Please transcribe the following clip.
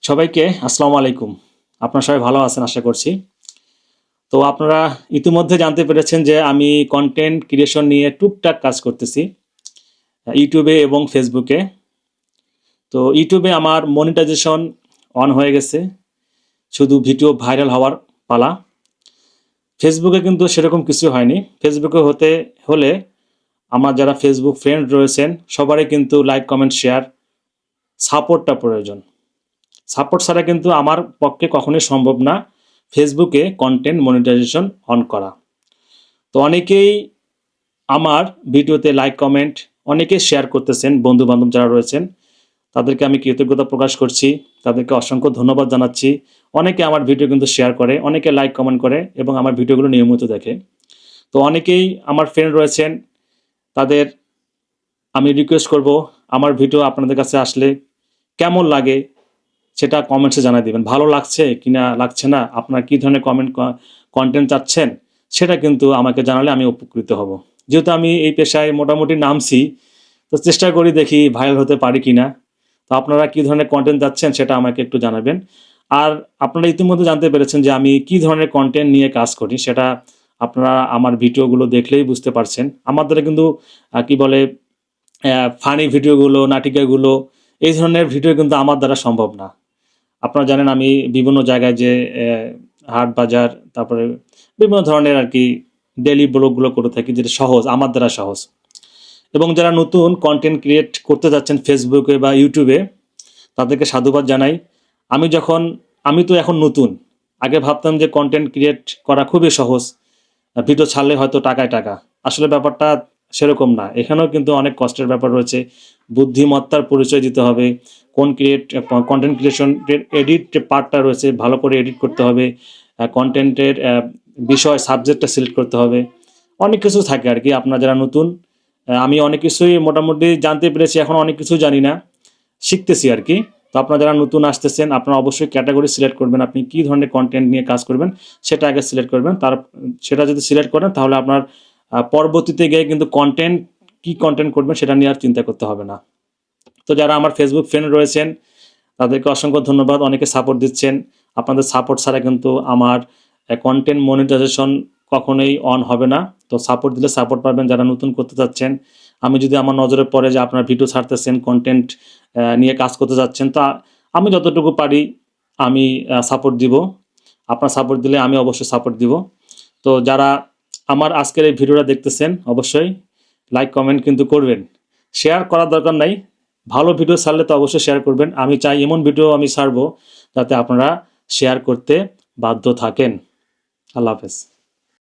সবাইকে আসসালামু আলাইকুম। আপনারা সবাই ভালো আছেন আশা করছি। তো আপনারা ইতিমধ্যে জানতে পেরেছেন যে আমি কনটেন্ট ক্রিয়েশন নিয়ে টুকটাক কাজ করতেছি ইউটিউবে এবং ফেসবুকে। তো ইউটিউবে আমার মনিটাইজেশন অন হয়ে গেছে, শুধু ভিডিও ভাইরাল হওয়ার পালা। ফেসবুকে কিন্তু সেরকম কিছু হয়নি। ফেসবুকে হতে হলে আমার যারা ফেসবুক ফ্রেন্ড রয়েছেন সবারই কিন্তু লাইক, কমেন্ট, শেয়ার, সাপোর্টটা প্রয়োজন। সাপোর্ট ছাড়া কিন্তু আমার পক্ষে কখনোই সম্ভব না ফেসবুকে কন্টেন্ট মনিটাইজেশন অন করা। তো অনেকেই আমার ভিডিওতে লাইক, কমেন্ট, অনেকেই শেয়ার করতেছেন, বন্ধু বান্ধব যারা রয়েছেন তাদেরকে আমি কৃতজ্ঞতা প্রকাশ করছি, তাদেরকে অসংখ্য ধন্যবাদ জানাচ্ছি। অনেকে আমার ভিডিও কিন্তু শেয়ার করে, অনেকে লাইক কমেন্ট করে এবং আমার ভিডিওগুলো নিয়মিত দেখে। তো অনেকেই আমার ফ্রেন্ড রয়েছেন, তাদের আমি রিকোয়েস্ট করব আমার ভিডিও আপনাদের কাছে আসলে কেমন লাগে সেটা কমেন্টসে জানাই দিবেন। ভালো লাগছে কি না লাগছে না, আপনার কী ধরনের কন্টেন্ট চাচ্ছেন সেটা কিন্তু আমাকে জানালে আমি উপকৃত হব। যেহেতু আমি এই পেশায় মোটামুটি নামছি, তো চেষ্টা করি দেখি ভাইরাল হতে পারি কি না। তো আপনারা কী ধরনের কন্টেন্ট চাচ্ছেন সেটা আমাকে একটু জানাবেন। আর আপনারা ইতিমধ্যে জানতে পেরেছেন যে আমি কী ধরনের কন্টেন্ট নিয়ে কাজ করি, সেটা আপনারা আমার ভিডিওগুলো দেখলেই বুঝতে পারছেন। আমার দ্বারা কিন্তু কি বলে ফানি ভিডিওগুলো, নাটিকাগুলো, এই ধরনের ভিডিও কিন্তু আমার দ্বারা সম্ভব না। আপনারা জানেন আমি বিভিন্ন জায়গায় যে হাট বাজার, তারপরে বিভিন্ন ধরনের আর কি ডেইলি ব্লগগুলো করে থাকি, যেটা সহজ, আমার দ্বারা সহজ। এবং যারা নতুন কন্টেন্ট ক্রিয়েট করতে যাচ্ছেন ফেসবুকে বা ইউটিউবে, তাদেরকে সাধুবাদ জানাই। আমি তো এখন নতুন, আগে ভাবতাম যে কন্টেন্ট ক্রিয়েট করা খুবই সহজ, ভিডিও ছাড়লে হয়তো টাকায় টাকা। আসলে ব্যাপারটা সেরকম না, এখানেও কিন্তু অনেক কষ্টের ব্যাপার রয়েছে। বুদ্ধিমত্তার পরিচয় দিতে হবে। কন্টেন্ট ক্রিয়েশনের এডিট পার্টটা রয়েছে, ভালো করে এডিট করতে হবে। কন্টেন্টের বিষয়, সাবজেক্টটা সিলেক্ট করতে হবে। অনেক কিছু থাকে আর কি। আপনারা যারা নতুন, আমি অনেক কিছুই মোটামুটি জানতে পেরেছি, এখন অনেক কিছু জানি না, শিখতেছি আর কি। তো আপনারা যারা নতুন আসতেছেন, আপনারা অবশ্যই ক্যাটাগরি সিলেক্ট করবেন, আপনি কী ধরনের কন্টেন্ট নিয়ে কাজ করবেন সেটা আগে সিলেক্ট করবেন। সেটা যদি সিলেক্ট করেন তাহলে আপনার পরবর্তীতে গিয়ে কিন্তু কী কন্টেন্ট করবেন সেটা নিয়ে আর চিন্তা করতে হবে না। তো যারা আমার ফেসবুক ফ্রেন্ড রয়েছেন তাদেরকে অসংখ্য ধন্যবাদ, অনেকে সাপোর্ট দিচ্ছেন। আপনাদের সাপোর্ট ছাড়া কিন্তু আমার কন্টেন্ট মনিটাইজেশন কখনোই অন হবে না। তো সাপোর্ট দিলে সাপোর্ট পাবেন যারা নতুন করতে চাচ্ছেন। আমি যদি আমার নজরে পড়ে যে আপনার ভিডিও ছাড়তেছেন, কন্টেন্ট নিয়ে কাজ করতে যাচ্ছেন, তা আমি যতটুকু পারি আমি সাপোর্ট দিব। আপনার সাপোর্ট দিলে আমি অবশ্যই সাপোর্ট দিব। তো যারা আমার আজকের এই ভিডিওটা দেখতেছেন অবশ্যই লাইক, কমেন্ট কিন্তু করবেন। শেয়ার করার দরকার নাই, ভালো ভিডিও ছাড়লে তো অবশ্যই শেয়ার করবেন। আমি চাই এমন ভিডিও আমি ছাড়বো যাতে আপনারা শেয়ার করতে বাধ্য থাকেন। আল্লাহ হাফেজ।